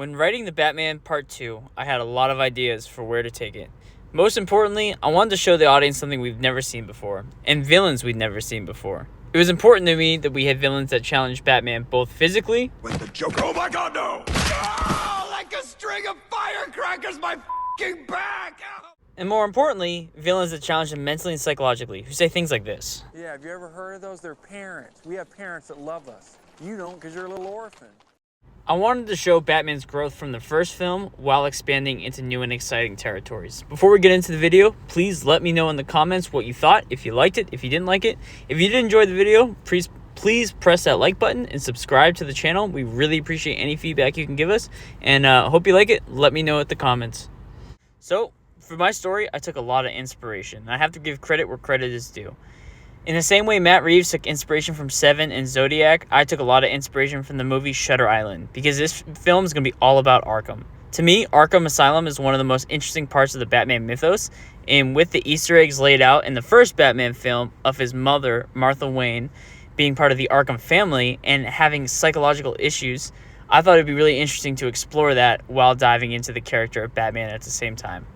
When writing the Batman Part 2, I had a lot of ideas for where to take it. Most importantly, I wanted to show the audience something we've never seen before, and villains we'd never seen before. It was important to me that we had villains that challenged Batman both physically... With the Joker, oh my god, no! Oh, like a string of firecrackers, my f***ing back! and more importantly, villains that challenge him mentally and psychologically, who say things like this. Yeah, have you ever heard of those? They're parents. We have parents that love us. You don't because you're a little orphan. I wanted to show Batman's growth from the first film while expanding into new and exciting territories. Before we get into the video, please let me know in the comments what you thought, if you liked it, if you didn't like it. If you did enjoy the video, please press that like button and subscribe to the channel. We really appreciate any feedback you can give us, and hope you like it. Let me know in the comments. So, for my story, I took a lot of inspiration. I have to give credit where credit is due. In the same way Matt Reeves took inspiration from Seven and Zodiac, I took a lot of inspiration from the movie Shutter Island, because this film is going to be all about Arkham. To me, Arkham Asylum is one of the most interesting parts of the Batman mythos, and with the Easter eggs laid out in the first Batman film of his mother, Martha Wayne, being part of the Arkham family and having psychological issues, I thought it'd be really interesting to explore that while diving into the character of Batman at the same time.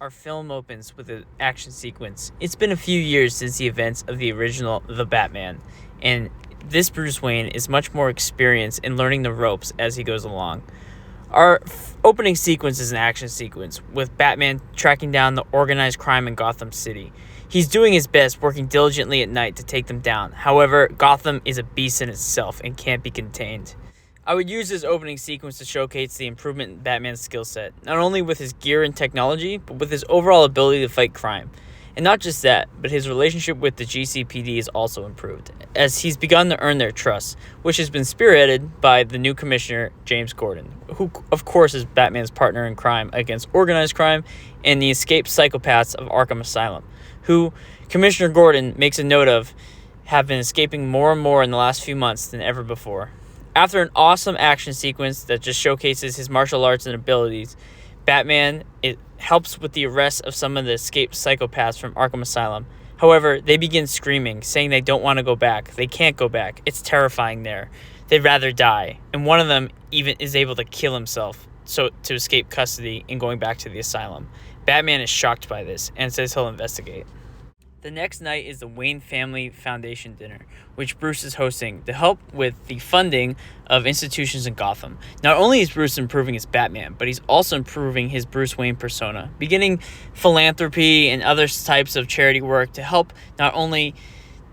Our film opens with an action sequence. It's been a few years since the events of the original The Batman, and this Bruce Wayne is much more experienced in learning the ropes as he goes along. Our opening sequence is an action sequence, with Batman tracking down the organized crime in Gotham City. He's doing his best, working diligently at night to take them down. However, Gotham is a beast in itself and can't be contained. I would use this opening sequence to showcase the improvement in Batman's skill set, not only with his gear and technology, but with his overall ability to fight crime. And not just that, but his relationship with the GCPD is also improved, as he's begun to earn their trust, which has been spearheaded by the new commissioner, James Gordon, who of course is Batman's partner in crime against organized crime and the escaped psychopaths of Arkham Asylum, who Commissioner Gordon makes a note of have been escaping more and more in the last few months than ever before. After an awesome action sequence that just showcases his martial arts and abilities, Batman helps with the arrest of some of the escaped psychopaths from Arkham Asylum. However, they begin screaming, saying they don't want to go back. They can't go back. It's terrifying there. They'd rather die. And one of them even is able to kill himself to escape custody and going back to the asylum. Batman is shocked by this and says he'll investigate. The next night is the Wayne Family Foundation dinner, which Bruce is hosting to help with the funding of institutions in Gotham. Not only is Bruce improving his Batman, but he's also improving his Bruce Wayne persona, beginning philanthropy and other types of charity work to help not only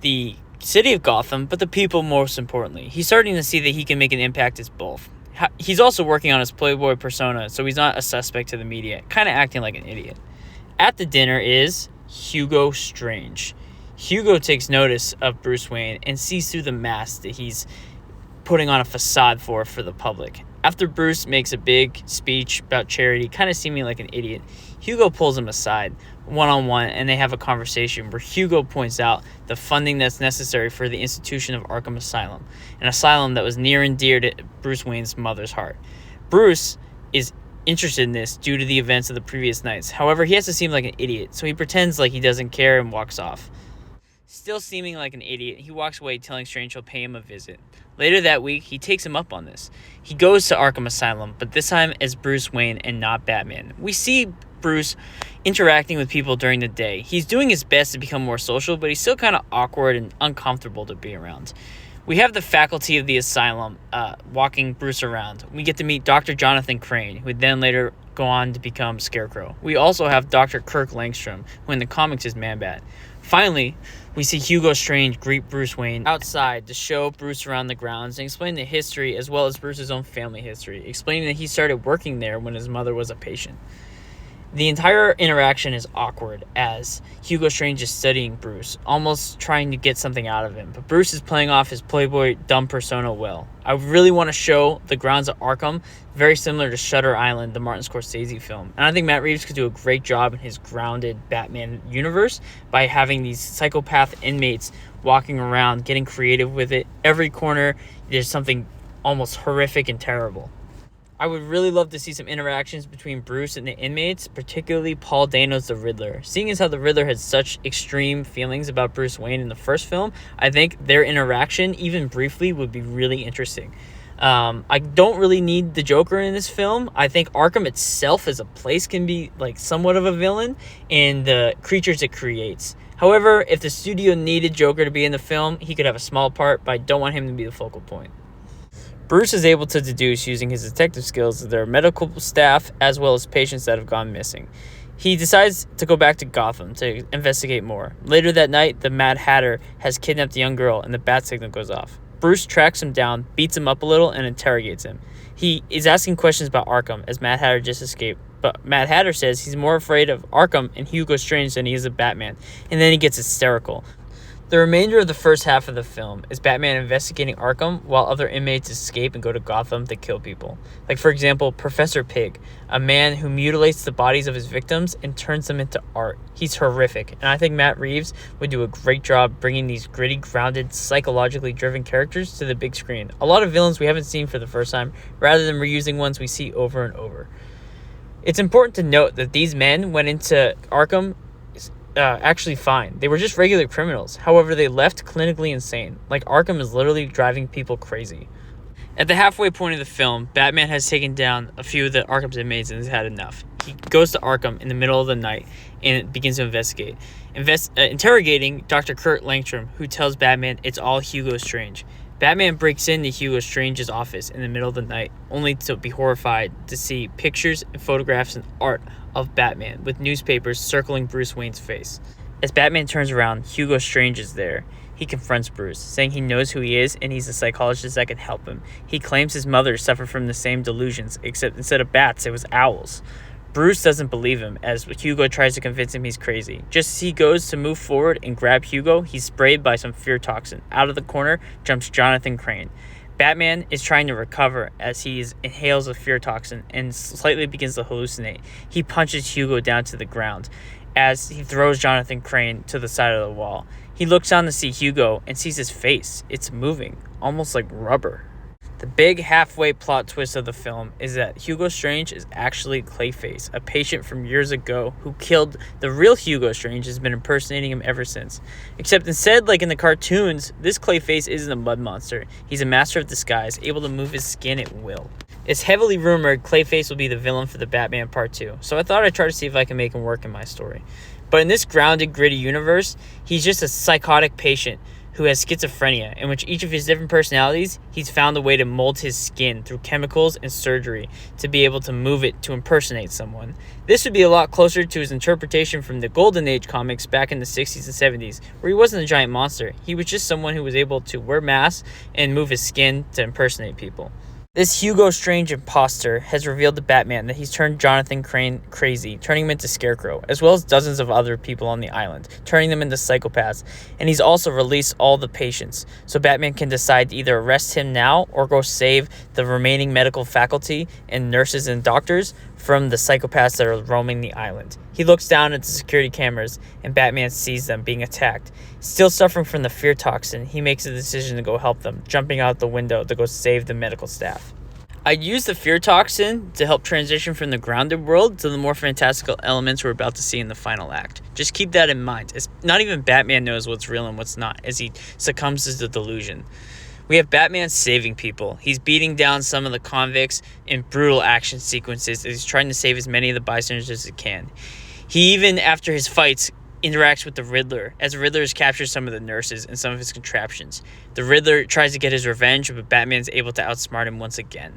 the city of Gotham, but the people most importantly. He's starting to see that he can make an impact as both. He's also working on his Playboy persona, so he's not a suspect to the media, kind of acting like an idiot. At the dinner is Hugo Strange. Hugo takes notice of Bruce Wayne and sees through the mask that he's putting on a facade for the public. After Bruce makes a big speech about charity, kind of seeming like an idiot, Hugo pulls him aside one-on-one and they have a conversation where Hugo points out the funding that's necessary for the institution of Arkham Asylum, an asylum that was near and dear to Bruce Wayne's mother's heart. Bruce is interested in this due to the events of the previous nights. However, he has to seem like an idiot, so he pretends like he doesn't care and walks off. Still seeming like an idiot, he walks away telling Strange he'll pay him a visit. Later that week, he takes him up on this. He goes to Arkham Asylum, but this time as Bruce Wayne and not Batman. We see Bruce interacting with people during the day. He's doing his best to become more social, but he's still kind of awkward and uncomfortable to be around. We have the faculty of the asylum walking Bruce around. We get to meet Dr. Jonathan Crane, who would then later go on to become Scarecrow. We also have Dr. Kirk Langstrom, who in the comics is Man-Bat. Finally, we see Hugo Strange greet Bruce Wayne outside to show Bruce around the grounds and explain the history as well as Bruce's own family history, explaining that he started working there when his mother was a patient. The entire interaction is awkward as Hugo Strange is studying Bruce, almost trying to get something out of him, but Bruce is playing off his Playboy dumb persona well. I really want to show the grounds of Arkham very similar to Shutter Island, the Martin Scorsese film, and I think Matt Reeves could do a great job in his grounded Batman universe by having these psychopath inmates walking around, getting creative with it. Every corner, there's something almost horrific and terrible. I would really love to see some interactions between Bruce and the inmates, particularly Paul Dano's the Riddler. Seeing as how the Riddler had such extreme feelings about Bruce Wayne in the first film, I think their interaction, even briefly, would be really interesting. I don't really need the Joker in this film. I think Arkham itself as a place can be like somewhat of a villain in the creatures it creates. However, if the studio needed Joker to be in the film, he could have a small part, but I don't want him to be the focal point. Bruce is able to deduce using his detective skills that there are medical staff as well as patients that have gone missing. He decides to go back to Gotham to investigate more. Later that night, the Mad Hatter has kidnapped a young girl and the bat signal goes off. Bruce tracks him down, beats him up a little, and interrogates him. He is asking questions about Arkham as Mad Hatter just escaped, but Mad Hatter says he's more afraid of Arkham and Hugo Strange than he is of Batman, and then he gets hysterical. The remainder of the first half of the film is Batman investigating Arkham while other inmates escape and go to Gotham to kill people. Like, for example, Professor Pig, a man who mutilates the bodies of his victims and turns them into art. He's horrific, and I think Matt Reeves would do a great job bringing these gritty, grounded, psychologically driven characters to the big screen. A lot of villains we haven't seen for the first time, rather than reusing ones we see over and over. It's important to note that these men went into Arkham actually fine. They were just regular criminals. However, they left clinically insane. Like, Arkham is literally driving people crazy. At the halfway point of the film, Batman has taken down a few of the Arkham's inmates and has had enough. He goes to Arkham in the middle of the night and begins to investigate. Interrogating Dr. Kurt Langstrom, who tells Batman it's all Hugo Strange. Batman breaks into Hugo Strange's office in the middle of the night, only to be horrified to see pictures and photographs and art of Batman, with newspapers circling Bruce Wayne's face. As Batman turns around, Hugo Strange is there. He confronts Bruce, saying he knows who he is and he's a psychologist that can help him. He claims his mother suffered from the same delusions, except instead of bats, it was owls. Bruce doesn't believe him, as Hugo tries to convince him he's crazy. Just as he goes to move forward and grab Hugo, he's sprayed by some fear toxin. Out of the corner jumps Jonathan Crane. Batman is trying to recover as he inhales a fear toxin and slightly begins to hallucinate. He punches Hugo down to the ground as he throws Jonathan Crane to the side of the wall. He looks down to see Hugo and sees his face. It's moving, almost like rubber. The big halfway plot twist of the film is that Hugo Strange is actually Clayface, a patient from years ago who killed the real Hugo Strange, has been impersonating him ever since. Except instead, like in the cartoons, this Clayface isn't a mud monster. He's a master of disguise, able to move his skin at will. It's heavily rumored Clayface will be the villain for the Batman Part 2, so I thought I'd try to see if I can make him work in my story. But in this grounded, gritty universe, he's just a psychotic patient who has schizophrenia, in which each of his different personalities, he's found a way to mold his skin through chemicals and surgery to be able to move it to impersonate someone. This would be a lot closer to his interpretation from the Golden Age comics back in the 60s and 70s, where he wasn't a giant monster. He was just someone who was able to wear masks and move his skin to impersonate people. This Hugo Strange imposter has revealed to Batman that he's turned Jonathan Crane crazy, turning him into Scarecrow, as well as dozens of other people on the island, turning them into psychopaths, and he's also released all the patients, so Batman can decide to either arrest him now or go save the remaining medical faculty and nurses and doctors from the psychopaths that are roaming the island. He looks down at the security cameras, and Batman sees them being attacked. Still suffering from the fear toxin, he makes a decision to go help them, jumping out the window to go save the medical staff. I'd use the fear toxin to help transition from the grounded world to the more fantastical elements we're about to see in the final act. Just keep that in mind. It's not even Batman knows what's real and what's not, as he succumbs to the delusion. We have Batman saving people. He's beating down some of the convicts in brutal action sequences as he's trying to save as many of the bystanders as he can. He even, after his fights, interacts with the Riddler, as the Riddler has captured some of the nurses and some of his contraptions. The Riddler tries to get his revenge, but Batman's able to outsmart him once again.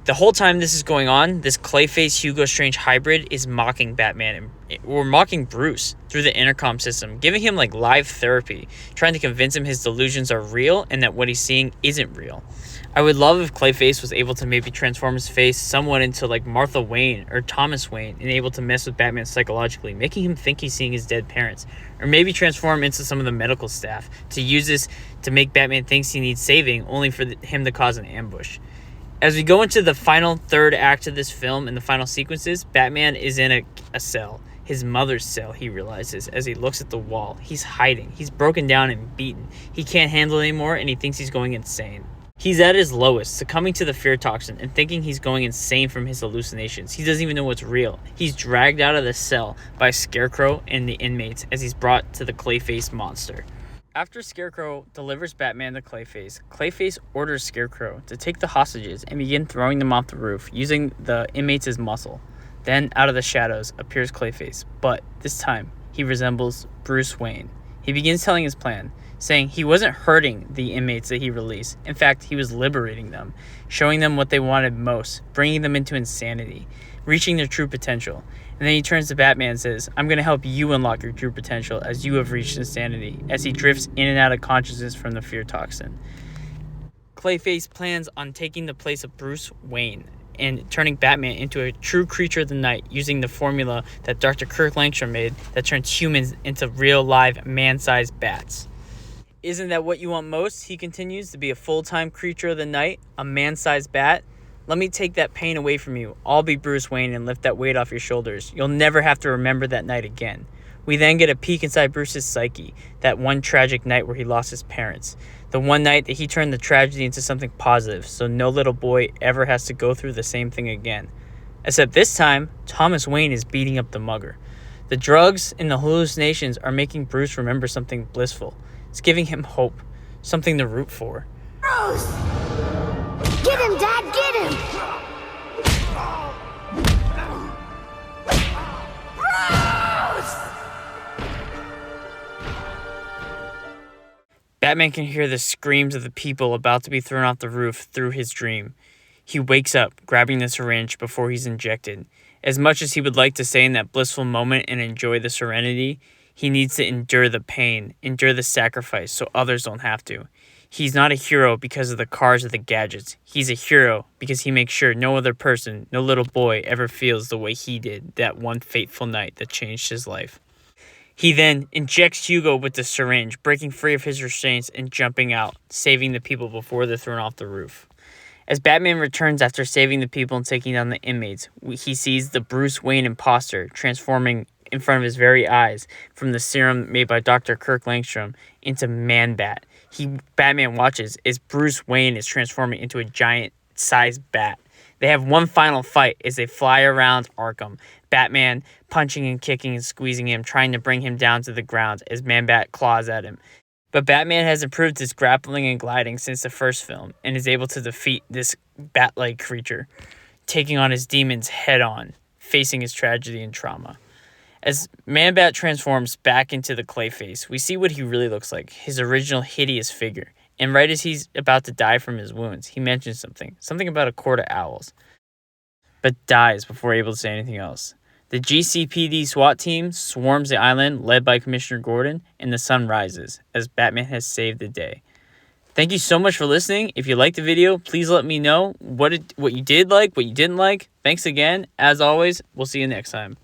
The whole time this is going on, this Clayface Hugo Strange hybrid is mocking Batman, or mocking Bruce through the intercom system, giving him like live therapy, trying to convince him his delusions are real and that what he's seeing isn't real. I would love if Clayface was able to maybe transform his face somewhat into like Martha Wayne or Thomas Wayne and able to mess with Batman psychologically, making him think he's seeing his dead parents. Or maybe transform into some of the medical staff to use this to make Batman think he needs saving, only for him to cause an ambush. As we go into the final third act of this film and the final sequences, Batman is in a cell. His mother's cell, he realizes, as he looks at the wall. He's hiding. He's broken down and beaten. He can't handle it anymore, and he thinks he's going insane. He's at his lowest, succumbing to the fear toxin and thinking he's going insane from his hallucinations. He doesn't even know what's real. He's dragged out of the cell by Scarecrow and the inmates as he's brought to the Clayface monster. After Scarecrow delivers Batman to Clayface, Clayface orders Scarecrow to take the hostages and begin throwing them off the roof, using the inmates as muscle. Then, out of the shadows, appears Clayface, but this time, he resembles Bruce Wayne. He begins telling his plan, saying he wasn't hurting the inmates that he released. In fact, he was liberating them, showing them what they wanted most, bringing them into insanity, reaching their true potential. And then he turns to Batman and says, "I'm going to help you unlock your true potential as you have reached insanity," as he drifts in and out of consciousness from the fear toxin. Clayface plans on taking the place of Bruce Wayne and turning Batman into a true creature of the night, using the formula that Dr. Kirk Langstrom made that turns humans into real live man-sized bats. "Isn't that what you want most?" he continues, "to be a full-time creature of the night, a man-sized bat? Let me take that pain away from you. I'll be Bruce Wayne and lift that weight off your shoulders. You'll never have to remember that night again." We then get a peek inside Bruce's psyche, that one tragic night where he lost his parents. The one night that he turned the tragedy into something positive, so no little boy ever has to go through the same thing again. Except this time, Thomas Wayne is beating up the mugger. The drugs and the hallucinations are making Bruce remember something blissful. It's giving him hope, something to root for. Bruce! Get him, Dad, get him! Bruce! Batman can hear the screams of the people about to be thrown off the roof through his dream. He wakes up, grabbing the syringe before he's injected. As much as he would like to stay in that blissful moment and enjoy the serenity, he needs to endure the pain, endure the sacrifice so others don't have to. He's not a hero because of the cars or the gadgets. He's a hero because he makes sure no other person, no little boy, ever feels the way he did that one fateful night that changed his life. He then injects Hugo with the syringe, breaking free of his restraints and jumping out, saving the people before they're thrown off the roof. As Batman returns after saving the people and taking down the inmates, he sees the Bruce Wayne imposter transforming in front of his very eyes from the serum made by Dr. Kirk Langstrom into Man-Bat. Batman watches as Bruce Wayne is transforming into a giant-sized bat. They have one final fight as they fly around Arkham, Batman punching and kicking and squeezing him, trying to bring him down to the ground as Man-Bat claws at him. But Batman has improved his grappling and gliding since the first film and is able to defeat this bat-like creature, taking on his demons head-on, facing his tragedy and trauma. As Man-Bat transforms back into the Clayface, we see what he really looks like, his original hideous figure. And right as he's about to die from his wounds, he mentions something about a court of owls, but dies before able to say anything else. The GCPD SWAT team swarms the island, led by Commissioner Gordon, and the sun rises as Batman has saved the day. Thank you so much for listening. If you liked the video, please let me know what you did like, what you didn't like. Thanks again. As always, we'll see you next time.